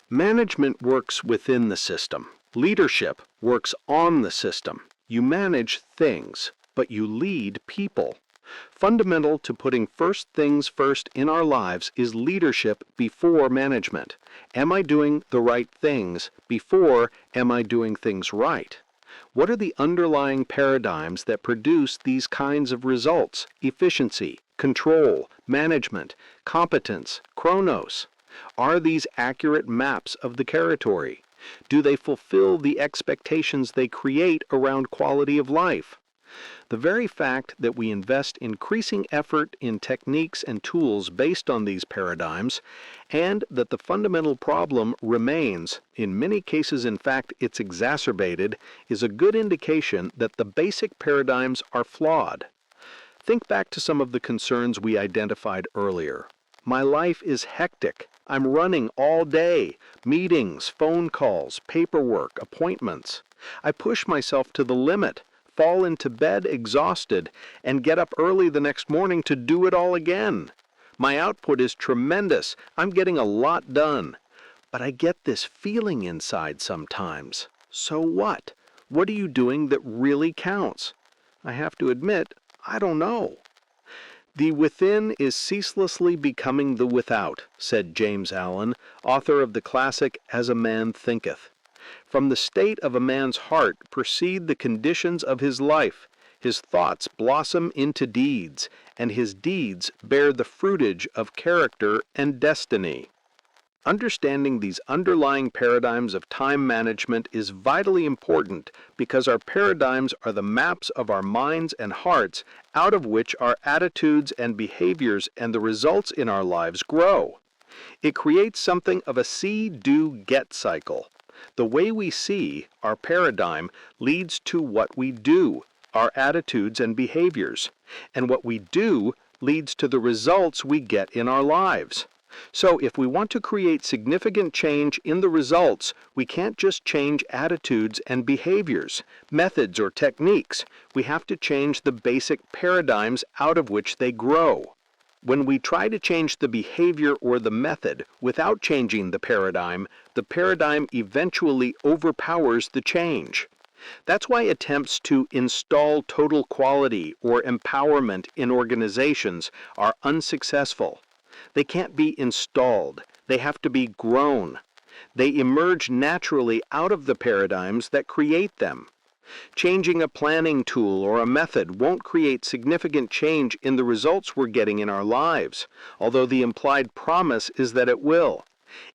Management works within the system. Leadership works on the system. You manage things, but you lead people. Fundamental to putting first things first in our lives is leadership before management. Am I doing the right things before am I doing things right? What are the underlying paradigms that produce these kinds of results? Efficiency, control, management, competence, chronos. Are these accurate maps of the territory? Do they fulfill the expectations they create around quality of life? The very fact that we invest increasing effort in techniques and tools based on these paradigms, and that the fundamental problem remains, in many cases in fact it's exacerbated, is a good indication that the basic paradigms are flawed. Think back to some of the concerns we identified earlier. My life is hectic. I'm running all day. Meetings, phone calls, paperwork, appointments. I push myself to the limit, fall into bed exhausted, and get up early the next morning to do it all again. My output is tremendous. I'm getting a lot done. But I get this feeling inside sometimes. So what? What are you doing that really counts? I have to admit, I don't know. The within is ceaselessly becoming the without, said James Allen, author of the classic As a Man Thinketh. From the state of a man's heart proceed the conditions of his life. His thoughts blossom into deeds, and his deeds bear the fruitage of character and destiny. Understanding these underlying paradigms of time management is vitally important because our paradigms are the maps of our minds and hearts out of which our attitudes and behaviors and the results in our lives grow. It creates something of a see, do, get cycle. The way we see, our paradigm, leads to what we do, our attitudes and behaviors, and what we do leads to the results we get in our lives. So if we want to create significant change in the results, we can't just change attitudes and behaviors, methods or techniques. We have to change the basic paradigms out of which they grow. When we try to change the behavior or the method without changing the paradigm eventually overpowers the change. That's why attempts to install total quality or empowerment in organizations are unsuccessful. They can't be installed. They have to be grown. They emerge naturally out of the paradigms that create them. Changing a planning tool or a method won't create significant change in the results we're getting in our lives, although the implied promise is that it will.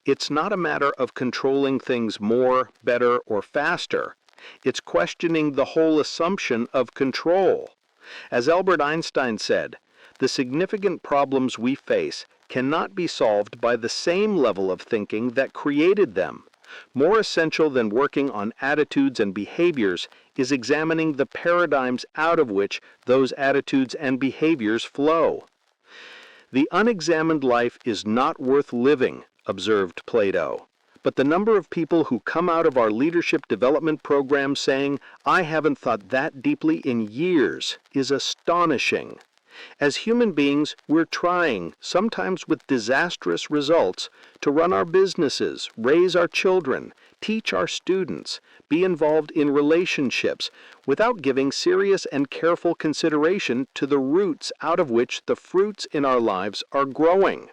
It's not a matter of controlling things more, better, or faster. It's questioning the whole assumption of control. As Albert Einstein said, the significant problems we face cannot be solved by the same level of thinking that created them. More essential than working on attitudes and behaviors is examining the paradigms out of which those attitudes and behaviors flow. The unexamined life is not worth living, observed Plato. But the number of people who come out of our leadership development program saying, "I haven't thought that deeply in years," is astonishing. As human beings, we're trying, sometimes with disastrous results, to run our businesses, raise our children, teach our students, be involved in relationships, without giving serious and careful consideration to the roots out of which the fruits in our lives are growing.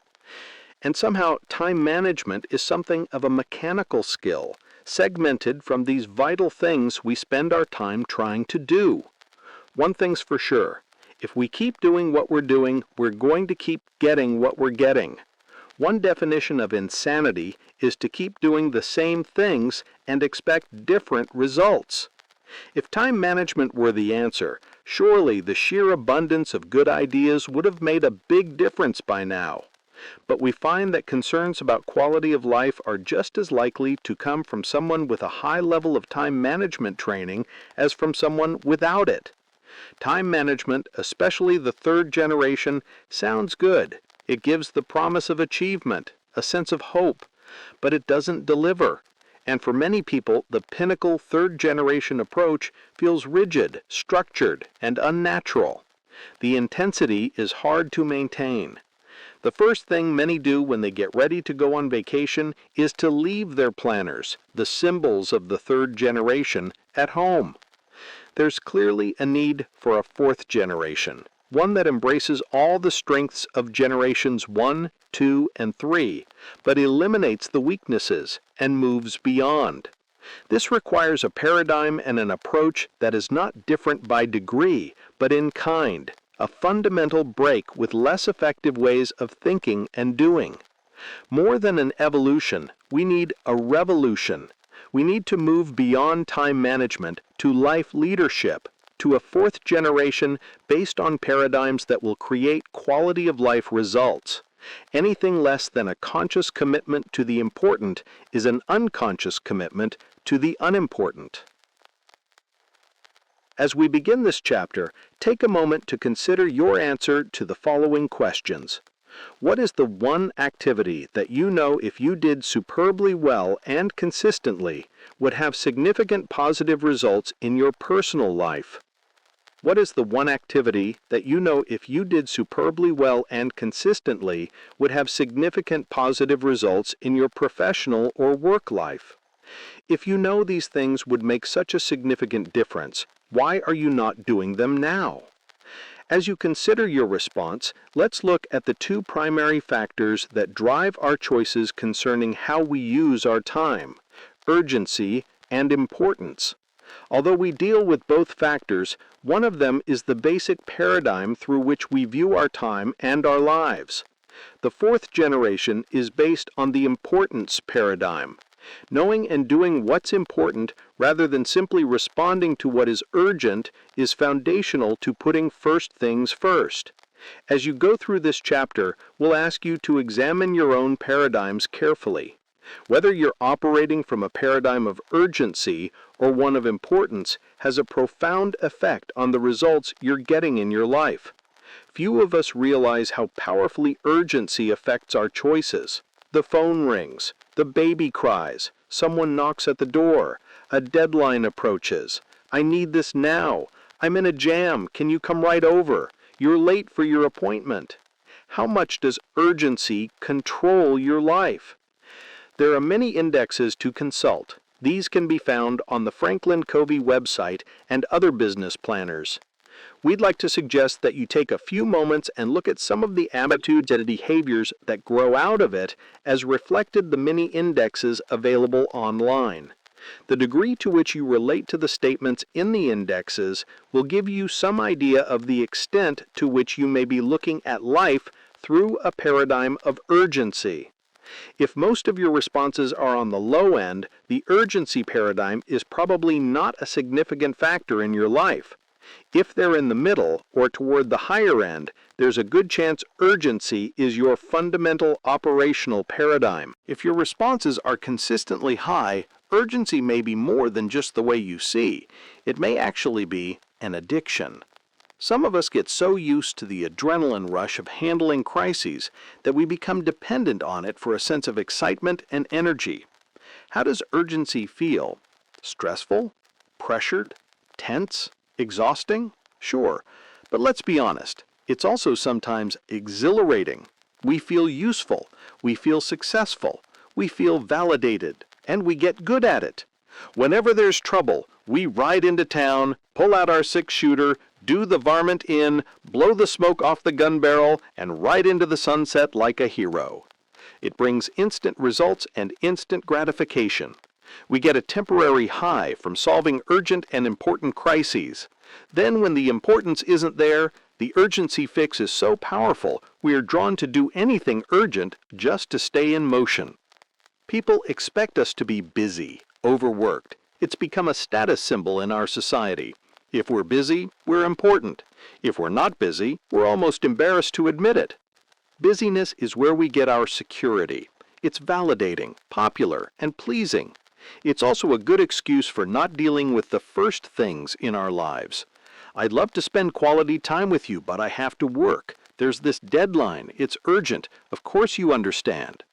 And somehow time management is something of a mechanical skill, segmented from these vital things we spend our time trying to do. One thing's for sure. If we keep doing what we're doing, we're going to keep getting what we're getting. One definition of insanity is to keep doing the same things and expect different results. If time management were the answer, surely the sheer abundance of good ideas would have made a big difference by now. But we find that concerns about quality of life are just as likely to come from someone with a high level of time management training as from someone without it. Time management, especially the third generation, sounds good. It gives the promise of achievement, a sense of hope, but it doesn't deliver. And for many people, the pinnacle third-generation approach feels rigid, structured, and unnatural. The intensity is hard to maintain. The first thing many do when they get ready to go on vacation is to leave their planners, the symbols of the third generation, at home. There's clearly a need for a fourth generation, one that embraces all the strengths of generations 1, 2, and 3, but eliminates the weaknesses and moves beyond. This requires a paradigm and an approach that is not different by degree, but in kind, a fundamental break with less effective ways of thinking and doing. More than an evolution, we need a revolution. We need to move beyond time management to life leadership, to a fourth generation based on paradigms that will create quality of life results. Anything less than a conscious commitment to the important is an unconscious commitment to the unimportant. As we begin this chapter, take a moment to consider your answer to the following questions. What is the one activity that you know if you did superbly well and consistently would have significant positive results in your personal life? What is the one activity that you know if you did superbly well and consistently would have significant positive results in your professional or work life? If you know these things would make such a significant difference, why are you not doing them now? As you consider your response, let's look at the two primary factors that drive our choices concerning how we use our time: urgency and importance. Although we deal with both factors, one of them is the basic paradigm through which we view our time and our lives. The fourth generation is based on the importance paradigm. Knowing and doing what's important rather than simply responding to what is urgent is foundational to putting first things first. As you go through this chapter, we'll ask you to examine your own paradigms carefully. Whether you're operating from a paradigm of urgency or one of importance has a profound effect on the results you're getting in your life. Few of us realize how powerfully urgency affects our choices. The phone rings, the baby cries, someone knocks at the door, a deadline approaches. I need this now. I'm in a jam. Can you come right over? You're late for your appointment. How much does urgency control your life? There are many indexes to consult. These can be found on the Stephen Covey website and other business planners. We'd like to suggest that you take a few moments and look at some of the attitudes and behaviors that grow out of it as reflected the many indexes available online. The degree to which you relate to the statements in the indexes will give you some idea of the extent to which you may be looking at life through a paradigm of urgency. If most of your responses are on the low end, the urgency paradigm is probably not a significant factor in your life. If they're in the middle or toward the higher end, there's a good chance urgency is your fundamental operational paradigm. If your responses are consistently high, urgency may be more than just the way you see. It may actually be an addiction. Some of us get so used to the adrenaline rush of handling crises that we become dependent on it for a sense of excitement and energy. How does urgency feel? Stressful? Pressured? Tense? Exhausting? Sure, but let's be honest, it's also sometimes exhilarating. We feel useful, we feel successful, we feel validated, and we get good at it. Whenever there's trouble, we ride into town, pull out our 6-shooter, do the varmint in, blow the smoke off the gun barrel, and ride into the sunset like a hero. It brings instant results and instant gratification. We get a temporary high from solving urgent and important crises. Then when the importance isn't there, the urgency fix is so powerful we are drawn to do anything urgent just to stay in motion. People expect us to be busy, overworked. It's become a status symbol in our society. If we're busy, we're important. If we're not busy, we're almost embarrassed to admit it. Busyness is where we get our security. It's validating, popular, and pleasing. It's also a good excuse for not dealing with the first things in our lives. I'd love to spend quality time with you, but I have to work. There's this deadline. It's urgent. Of course you understand.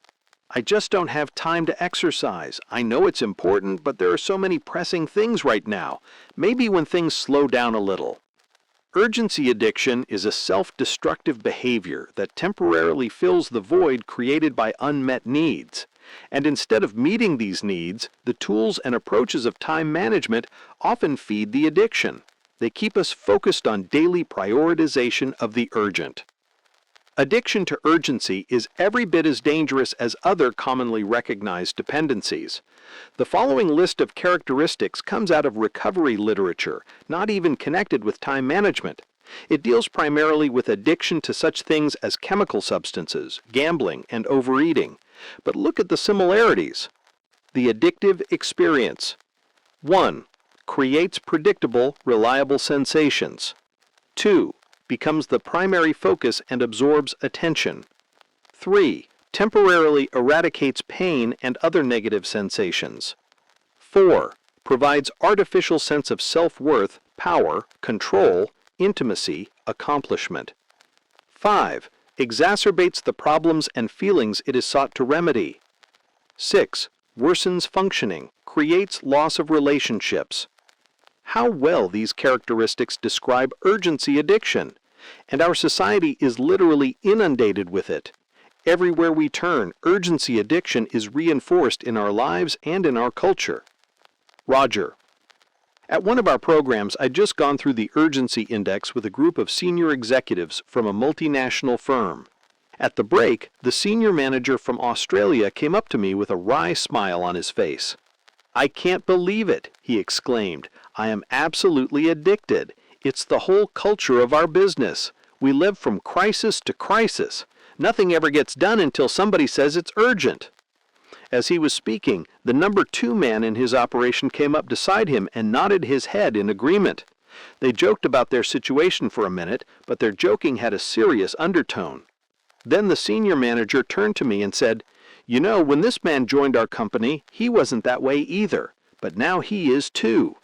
I just don't have time to exercise. I know it's important, but there are so many pressing things right now. Maybe when things slow down a little. Urgency addiction is a self-destructive behavior that temporarily fills the void created by unmet needs. And instead of meeting these needs, the tools and approaches of time management often feed the addiction. They keep us focused on daily prioritization of the urgent. Addiction to urgency is every bit as dangerous as other commonly recognized dependencies. The following list of characteristics comes out of recovery literature, not even connected with time management. It deals primarily with addiction to such things as chemical substances, gambling, and overeating. But look at the similarities. The addictive experience. 1. Creates predictable, reliable sensations. 2. Becomes the primary focus and absorbs attention. 3. Temporarily eradicates pain and other negative sensations. 4. Provides artificial sense of self-worth, power, control, intimacy, accomplishment. 5. Exacerbates the problems and feelings it is sought to remedy. 6. Worsens functioning, creates loss of relationships. How well these characteristics describe urgency addiction, and our society is literally inundated with it. Everywhere we turn, urgency addiction is reinforced in our lives and in our culture. Roger. At one of our programs, I'd just gone through the urgency index with a group of senior executives from a multinational firm. At the break, the senior manager from Australia came up to me with a wry smile on his face. "I can't believe it," he exclaimed. "I am absolutely addicted. It's the whole culture of our business. We live from crisis to crisis. Nothing ever gets done until somebody says it's urgent." As he was speaking, the number 2 man in his operation came up beside him and nodded his head in agreement. They joked about their situation for a minute, but their joking had a serious undertone. Then the senior manager turned to me and said, "You know, when this man joined our company, he wasn't that way either, but now he is too."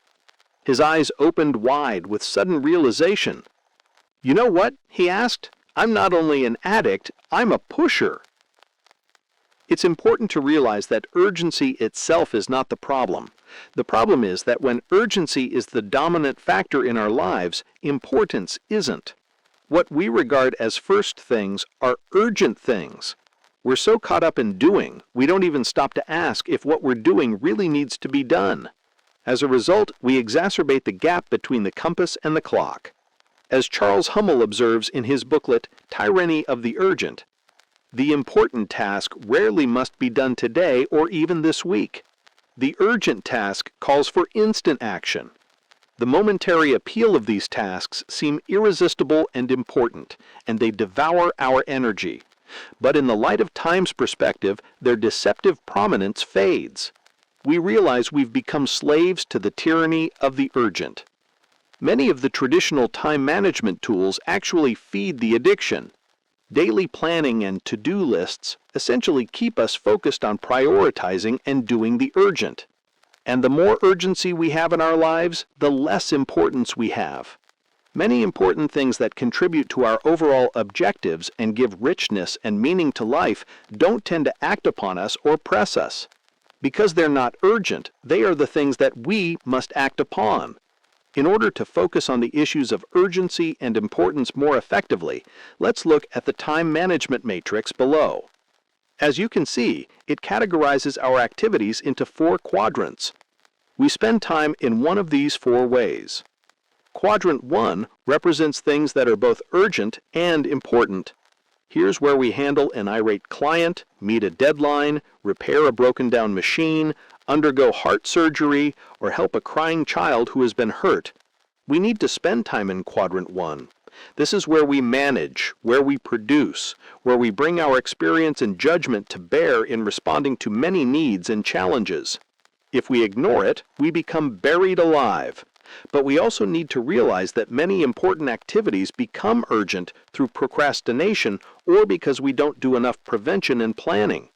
His eyes opened wide with sudden realization. "You know what?" he asked. "I'm not only an addict, I'm a pusher." It's important to realize that urgency itself is not the problem. The problem is that when urgency is the dominant factor in our lives, importance isn't. What we regard as first things are urgent things. We're so caught up in doing, we don't even stop to ask if what we're doing really needs to be done. As a result, we exacerbate the gap between the compass and the clock. As Charles Hummel observes in his booklet, Tyranny of the Urgent, the important task rarely must be done today or even this week. The urgent task calls for instant action. The momentary appeal of these tasks seem irresistible and important, and they devour our energy. But in the light of time's perspective, their deceptive prominence fades. We realize we've become slaves to the tyranny of the urgent. Many of the traditional time management tools actually feed the addiction. Daily planning and to-do lists essentially keep us focused on prioritizing and doing the urgent. And the more urgency we have in our lives, the less importance we have. Many important things that contribute to our overall objectives and give richness and meaning to life don't tend to act upon us or press us. Because they're not urgent, they are the things that we must act upon. In order to focus on the issues of urgency and importance more effectively, let's look at the time management matrix below. As you can see, it categorizes our activities into 4 quadrants. We spend time in one of these 4 ways. Quadrant 1 represents things that are both urgent and important. Here's where we handle an irate client, meet a deadline, repair a broken-down machine, undergo heart surgery, or help a crying child who has been hurt. We need to spend time in Quadrant 1. This is where we manage, where we produce, where we bring our experience and judgment to bear in responding to many needs and challenges. If we ignore it, we become buried alive. But we also need to realize that many important activities become urgent through procrastination or because we don't do enough prevention and planning.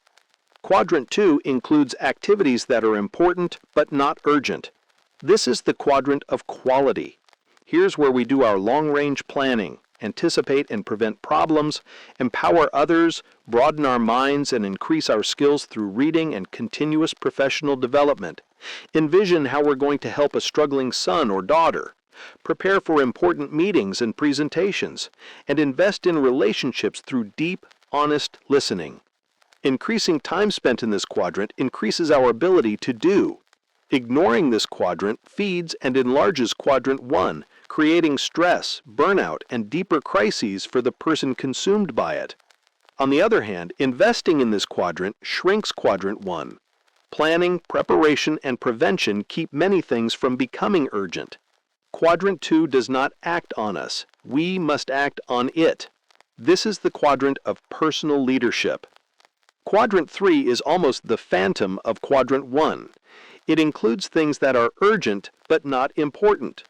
Quadrant 2 includes activities that are important but not urgent. This is the quadrant of quality. Here's where we do our long-range planning, anticipate and prevent problems, empower others, broaden our minds and increase our skills through reading and continuous professional development. Envision how we're going to help a struggling son or daughter. Prepare for important meetings and presentations, and invest in relationships through deep, honest listening. Increasing time spent in this quadrant increases our ability to do. Ignoring this quadrant feeds and enlarges quadrant 1, creating stress, burnout, and deeper crises for the person consumed by it. On the other hand, investing in this quadrant shrinks quadrant 1. Planning, preparation, and prevention keep many things from becoming urgent. Quadrant 2 does not act on us. We must act on it. This is the quadrant of personal leadership. Quadrant 3 is almost the phantom of quadrant 1. It includes things that are urgent but not important.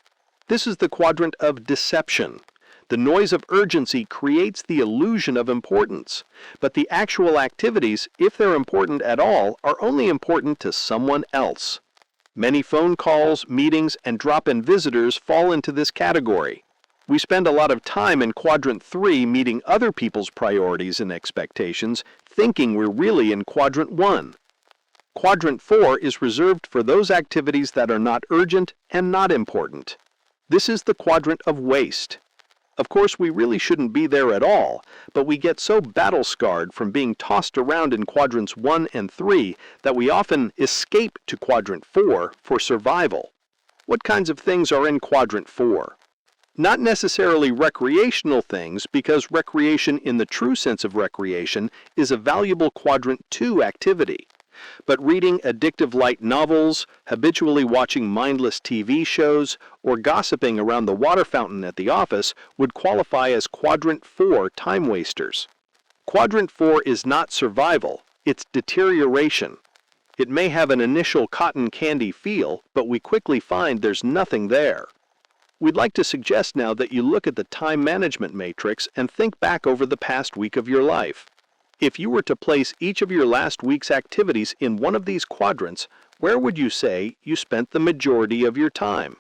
This is the quadrant of deception. The noise of urgency creates the illusion of importance, but the actual activities, if they're important at all, are only important to someone else. Many phone calls, meetings, and drop-in visitors fall into this category. We spend a lot of time in quadrant 3 meeting other people's priorities and expectations, thinking we're really in quadrant 1. Quadrant 4 is reserved for those activities that are not urgent and not important. This is the quadrant of waste. Of course, we really shouldn't be there at all, but we get so battle-scarred from being tossed around in quadrants 1 and 3 that we often escape to quadrant 4 for survival. What kinds of things are in quadrant 4? Not necessarily recreational things, because recreation in the true sense of recreation is a valuable quadrant 2 activity. But reading addictive light novels, habitually watching mindless TV shows, or gossiping around the water fountain at the office would qualify as quadrant 4 time wasters. Quadrant 4 is not survival, it's deterioration. It may have an initial cotton candy feel, but we quickly find there's nothing there. We'd like to suggest now that you look at the time management matrix and think back over the past week of your life. If you were to place each of your last week's activities in one of these quadrants, where would you say you spent the majority of your time?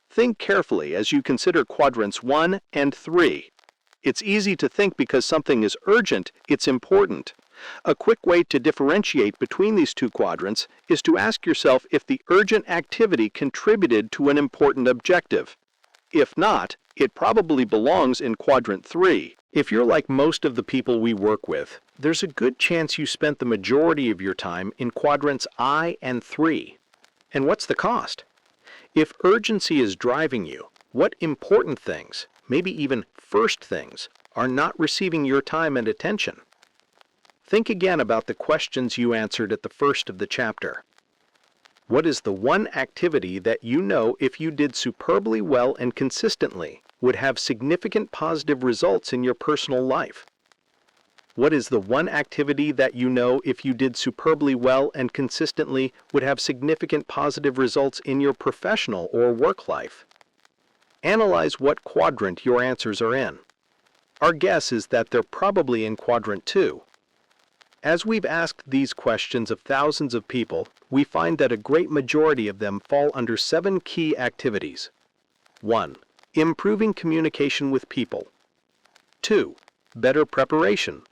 Think carefully as you consider quadrants 1 and 3. It's easy to think because something is urgent, it's important. A quick way to differentiate between these two quadrants is to ask yourself if the urgent activity contributed to an important objective. If not, it probably belongs in quadrant 3. If you're like most of the people we work with, there's a good chance you spent the majority of your time in quadrants I and 3. And what's the cost? If urgency is driving you, what important things, maybe even first things, are not receiving your time and attention? Think again about the questions you answered at the first of the chapter. What is the one activity that you know if you did superbly well and consistently would have significant positive results in your personal life? What is the one activity that you know if you did superbly well and consistently would have significant positive results in your professional or work life? Analyze what quadrant your answers are in. Our guess is that they're probably in quadrant 2. As we've asked these questions of thousands of people, we find that a great majority of them fall under 7 key activities. 1. Improving communication with people. 2. Better preparation.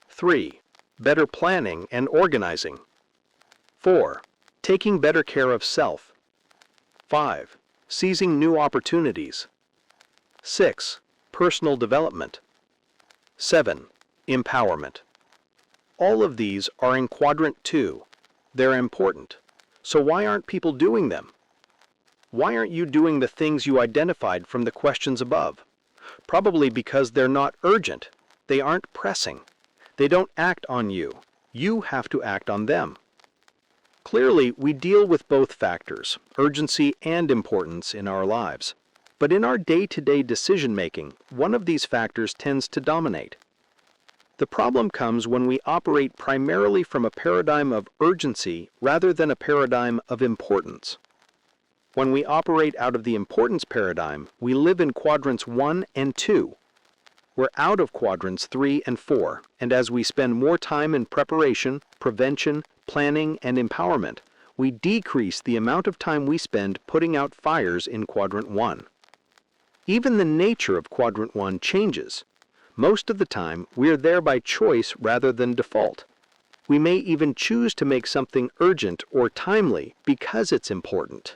3. Better planning and organizing. 4. Taking better care of self. 5. Seizing new opportunities. 6. Personal development. 7. Empowerment. All of these are in quadrant 2. They're important. So why aren't people doing them? Why aren't you doing the things you identified from the questions above? Probably because they're not urgent. They aren't pressing. They don't act on you. You have to act on them. Clearly, we deal with both factors, urgency and importance, in our lives. But in our day-to-day decision-making, one of these factors tends to dominate. The problem comes when we operate primarily from a paradigm of urgency rather than a paradigm of importance. When we operate out of the importance paradigm, we live in quadrants 1 and 2. We're out of quadrants 3 and 4, and as we spend more time in preparation, prevention, planning, and empowerment, we decrease the amount of time we spend putting out fires in quadrant 1. Even the nature of quadrant 1 changes. Most of the time, we are there by choice rather than default. We may even choose to make something urgent or timely because it's important.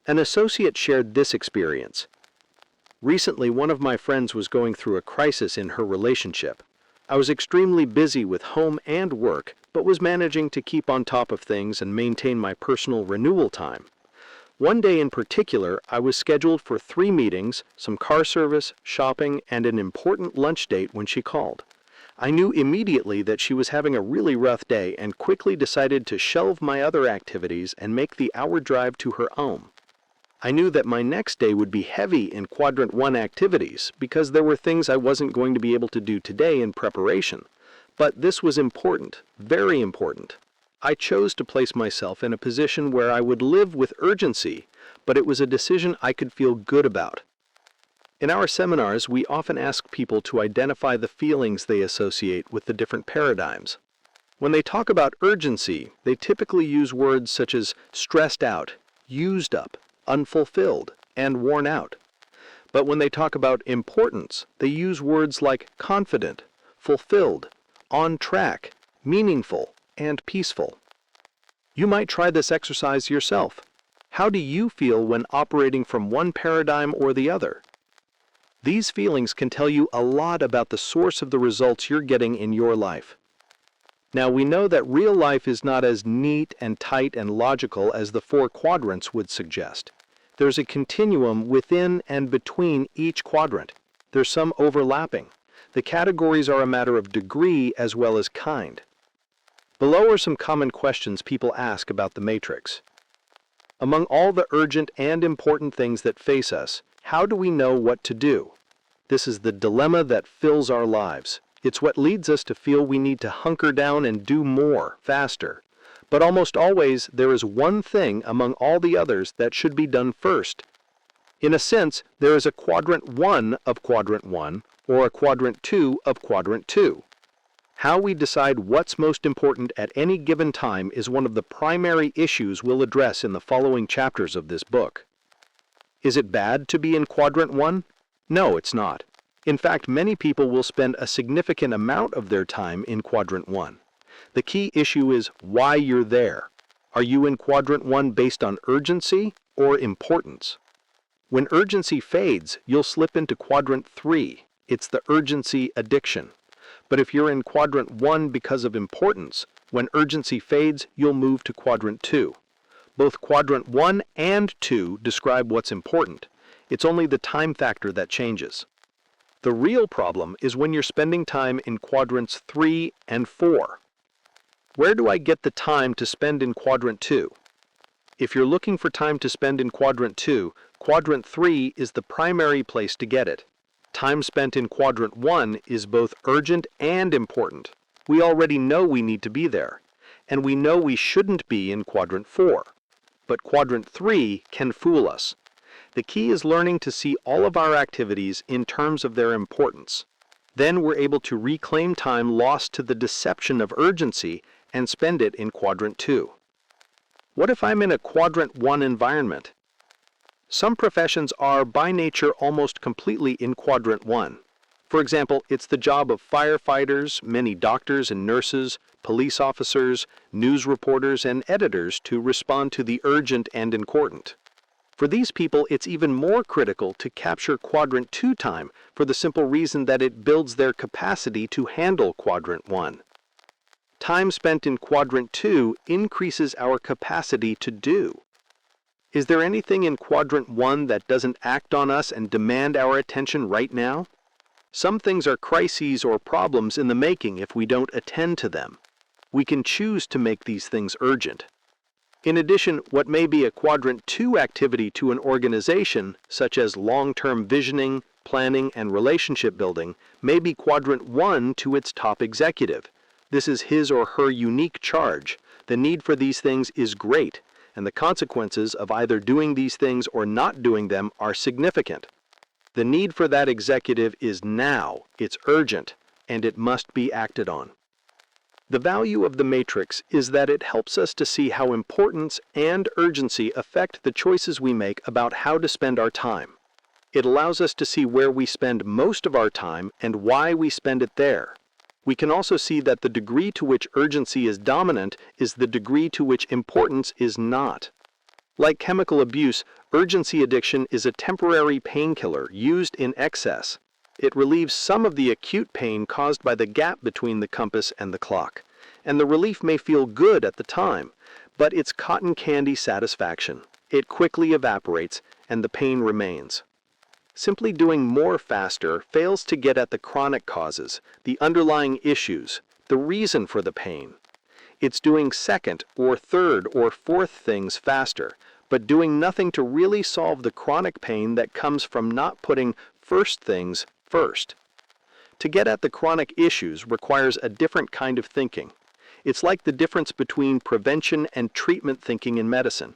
An associate shared this experience. Recently, one of my friends was going through a crisis in her relationship. I was extremely busy with home and work, but was managing to keep on top of things and maintain my personal renewal time. One day in particular, I was scheduled for 3 meetings, some car service, shopping, and an important lunch date when she called. I knew immediately that she was having a really rough day and quickly decided to shelve my other activities and make the hour drive to her home. I knew that my next day would be heavy in Quadrant 1 activities because there were things I wasn't going to be able to do today in preparation. But this was important, very important. I chose to place myself in a position where I would live with urgency, but it was a decision I could feel good about. In our seminars, we often ask people to identify the feelings they associate with the different paradigms. When they talk about urgency, they typically use words such as stressed out, used up, unfulfilled, and worn out. But when they talk about importance, they use words like confident, fulfilled, on track, meaningful, and peaceful. You might try this exercise yourself. How do you feel when operating from one paradigm or the other? These feelings can tell you a lot about the source of the results you're getting in your life. Now, we know that real life is not as neat and tight and logical as the 4 quadrants would suggest. There's a continuum within and between each quadrant. There's some overlapping. The categories are a matter of degree as well as kind. Below are some common questions people ask about the matrix. Among all the urgent and important things that face us, how do we know what to do? This is the dilemma that fills our lives. It's what leads us to feel we need to hunker down and do more, faster. But almost always, there is one thing among all the others that should be done first. In a sense, there is a Quadrant 1 of Quadrant 1, or a Quadrant 2 of Quadrant 2. How we decide what's most important at any given time is one of the primary issues we'll address in the following chapters of this book. Is it bad to be in Quadrant 1? No, it's not. In fact, many people will spend a significant amount of their time in Quadrant 1. The key issue is why you're there. Are you in Quadrant 1 based on urgency or importance? When urgency fades, you'll slip into Quadrant 3. It's the urgency addiction. But if you're in Quadrant 1 because of importance, when urgency fades, you'll move to Quadrant 2. Both Quadrant 1 and 2 describe what's important. It's only the time factor that changes. The real problem is when you're spending time in Quadrants 3 and 4. Where do I get the time to spend in Quadrant 2? If you're looking for time to spend in Quadrant 2, Quadrant 3 is the primary place to get it. Time spent in Quadrant 1 is both urgent and important. We already know we need to be there, and we know we shouldn't be in Quadrant 4. But Quadrant 3 can fool us. The key is learning to see all of our activities in terms of their importance. Then we're able to reclaim time lost to the deception of urgency and spend it in Quadrant 2. What if I'm in a Quadrant 1 environment? Some professions are by nature almost completely in Quadrant 1. For example, it's the job of firefighters, many doctors and nurses, police officers, news reporters, and editors to respond to the urgent and important. For these people, it's even more critical to capture Quadrant 2 time for the simple reason that it builds their capacity to handle Quadrant 1. Time spent in Quadrant 2 increases our capacity to do. Is there anything in Quadrant 1 that doesn't act on us and demand our attention right now? Some things are crises or problems in the making if we don't attend to them. We can choose to make these things urgent. In addition, what may be a Quadrant 2 activity to an organization, such as long-term visioning, planning, and relationship building, may be Quadrant 1 to its top executive. This is his or her unique charge. The need for these things is great, and the consequences of either doing these things or not doing them are significant. The need for that executive is now, it's urgent, and it must be acted on. The value of the matrix is that it helps us to see how importance and urgency affect the choices we make about how to spend our time. It allows us to see where we spend most of our time and why we spend it there. We can also see that the degree to which urgency is dominant is the degree to which importance is not. Like chemical abuse, urgency addiction is a temporary painkiller used in excess. It relieves some of the acute pain caused by the gap between the compass and the clock, and the relief may feel good at the time, but it's cotton candy satisfaction. It quickly evaporates, and the pain remains. Simply doing more faster fails to get at the chronic causes, the underlying issues, the reason for the pain. It's doing second or third or fourth things faster, but doing nothing to really solve the chronic pain that comes from not putting first things first. To get at the chronic issues requires a different kind of thinking. It's like the difference between prevention and treatment thinking in medicine.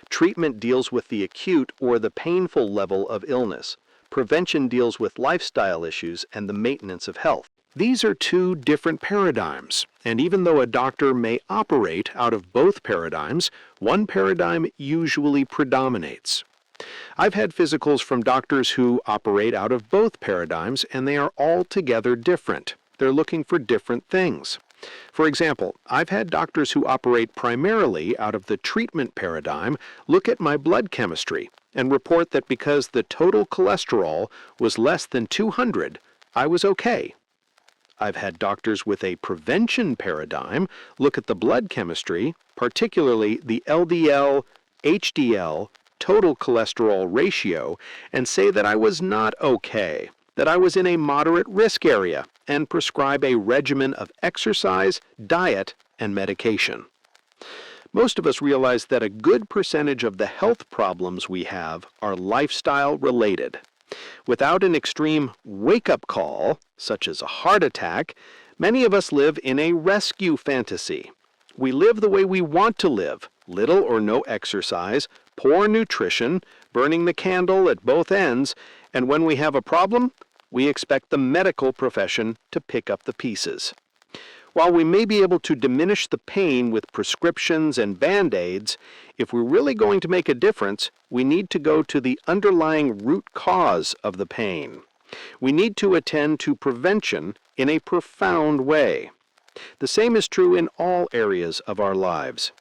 Treatment deals with the acute or the painful level of illness. Prevention deals with lifestyle issues and the maintenance of health. These are two different paradigms, and even though a doctor may operate out of both paradigms, one paradigm usually predominates. I've had physicals from doctors who operate out of both paradigms, and they are altogether different. They're looking for different things. For example, I've had doctors who operate primarily out of the treatment paradigm look at my blood chemistry and report that because the total cholesterol was less than 200, I was okay. I've had doctors with a prevention paradigm look at the blood chemistry, particularly the LDL, HDL, total cholesterol ratio, and say that I was not okay, that I was in a moderate risk area, and prescribe a regimen of exercise, diet, and medication. Most of us realize that a good percentage of the health problems we have are lifestyle related. Without an extreme wake-up call, such as a heart attack, many of us live in a rescue fantasy. We live the way we want to live, little or no exercise, poor nutrition, burning the candle at both ends, and when we have a problem, we expect the medical profession to pick up the pieces. While we may be able to diminish the pain with prescriptions and Band-Aids, if we're really going to make a difference, we need to go to the underlying root cause of the pain. We need to attend to prevention in a profound way. The same is true in all areas of our lives.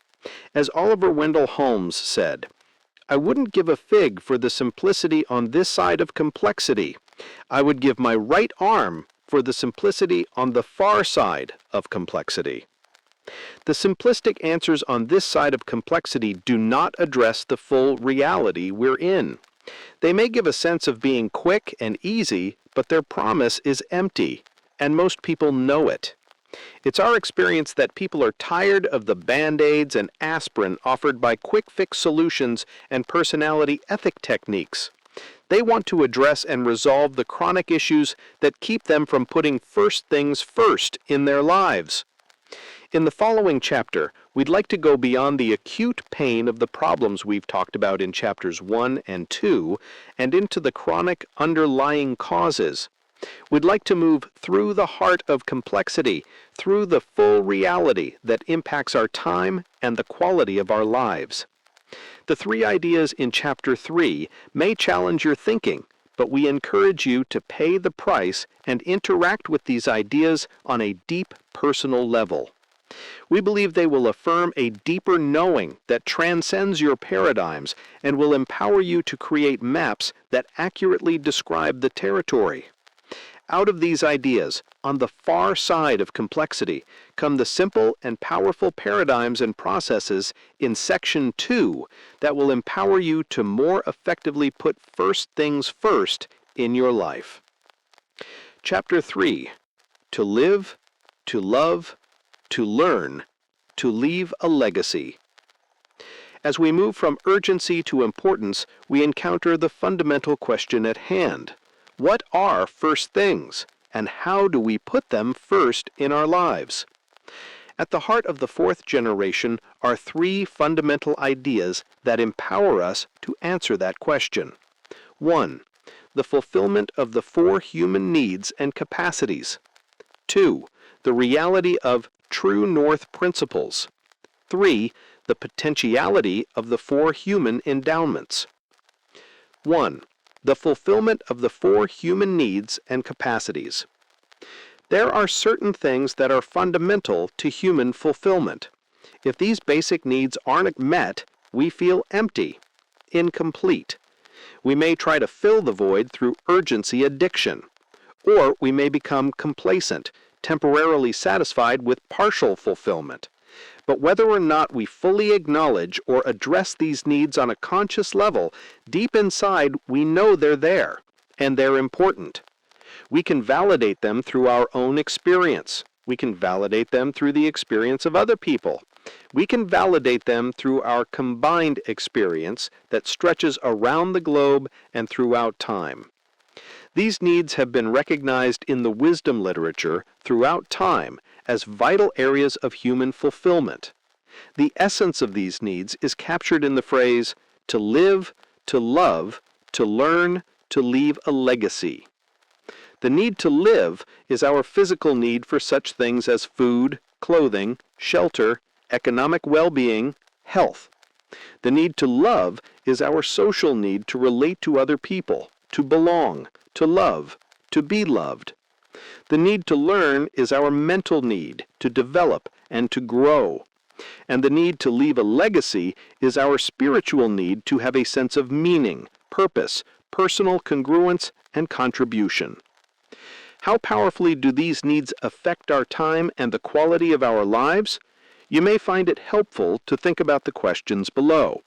As Oliver Wendell Holmes said, "I wouldn't give a fig for the simplicity on this side of complexity. I would give my right arm for the simplicity on the far side of complexity." The simplistic answers on this side of complexity do not address the full reality we're in. They may give a sense of being quick and easy, but their promise is empty, and most people know it. It's our experience that people are tired of the Band-Aids and aspirin offered by quick-fix solutions and personality ethic techniques. They want to address and resolve the chronic issues that keep them from putting first things first in their lives. In the following chapter, we'd like to go beyond the acute pain of the problems we've talked about in chapters 1 and 2 and into the chronic underlying causes. We'd like to move through the heart of complexity, through the full reality that impacts our time and the quality of our lives. The 3 ideas in Chapter 3 may challenge your thinking, but we encourage you to pay the price and interact with these ideas on a deep personal level. We believe they will affirm a deeper knowing that transcends your paradigms and will empower you to create maps that accurately describe the territory. Out of these ideas, on the far side of complexity, come the simple and powerful paradigms and processes in Section 2 that will empower you to more effectively put first things first in your life. Chapter 3. To live, to love, to learn, to leave a legacy. As we move from urgency to importance, we encounter the fundamental question at hand. What are first things, and how do we put them first in our lives? At the heart of the 4th generation are 3 fundamental ideas that empower us to answer that question. 1. The fulfillment of the 4 human needs and capacities. 2. The reality of true north principles. 3. The potentiality of the 4 human endowments. 1. The fulfillment of the 4 human needs and capacities. There are certain things that are fundamental to human fulfillment. If these basic needs aren't met, we feel empty, incomplete. We may try to fill the void through urgency addiction, or we may become complacent, temporarily satisfied with partial fulfillment. But whether or not we fully acknowledge or address these needs on a conscious level, deep inside we know they're there, and they're important. We can validate them through our own experience. We can validate them through the experience of other people. We can validate them through our combined experience that stretches around the globe and throughout time. These needs have been recognized in the wisdom literature throughout time as vital areas of human fulfillment. The essence of these needs is captured in the phrase, to live, to love, to learn, to leave a legacy. The need to live is our physical need for such things as food, clothing, shelter, economic well-being, health. The need to love is our social need to relate to other people, to belong, to love, to be loved. The need to learn is our mental need to develop and to grow. And the need to leave a legacy is our spiritual need to have a sense of meaning, purpose, personal congruence, and contribution. How powerfully do these needs affect our time and the quality of our lives? You may find it helpful to think about the questions below.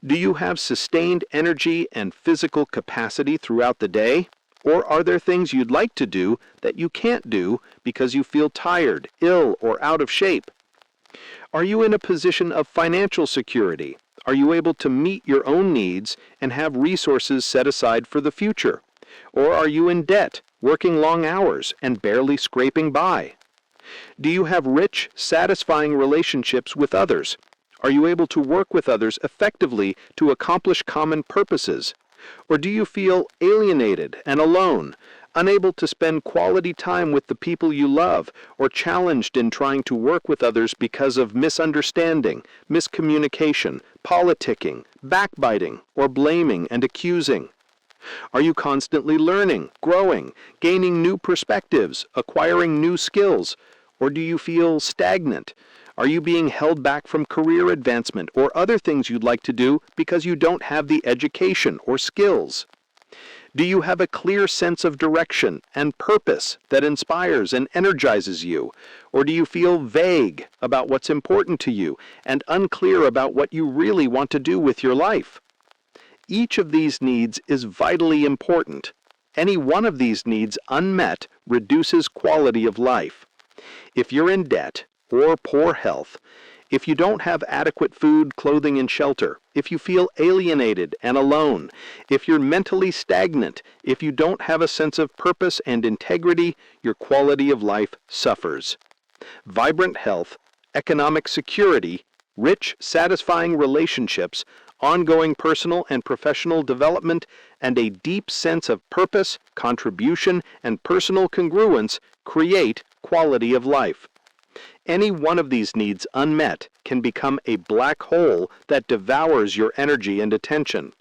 Do you have sustained energy and physical capacity throughout the day? Or are there things you'd like to do that you can't do because you feel tired, ill, or out of shape? Are you in a position of financial security? Are you able to meet your own needs and have resources set aside for the future? Or are you in debt, working long hours, and barely scraping by? Do you have rich, satisfying relationships with others? Are you able to work with others effectively to accomplish common purposes? Or do you feel alienated and alone, unable to spend quality time with the people you love, or challenged in trying to work with others because of misunderstanding, miscommunication, politicking, backbiting, or blaming and accusing? Are you constantly learning, growing, gaining new perspectives, acquiring new skills? Or do you feel stagnant? Are you being held back from career advancement or other things you'd like to do because you don't have the education or skills? Do you have a clear sense of direction and purpose that inspires and energizes you? Or do you feel vague about what's important to you and unclear about what you really want to do with your life? Each of these needs is vitally important. Any one of these needs unmet reduces quality of life. If you're in debt or poor health, if you don't have adequate food, clothing, and shelter, if you feel alienated and alone, if you're mentally stagnant, if you don't have a sense of purpose and integrity, your quality of life suffers. Vibrant health, economic security, rich, satisfying relationships, ongoing personal and professional development, and a deep sense of purpose, contribution, and personal congruence create quality of life. Any one of these needs unmet can become a black hole that devours your energy and attention.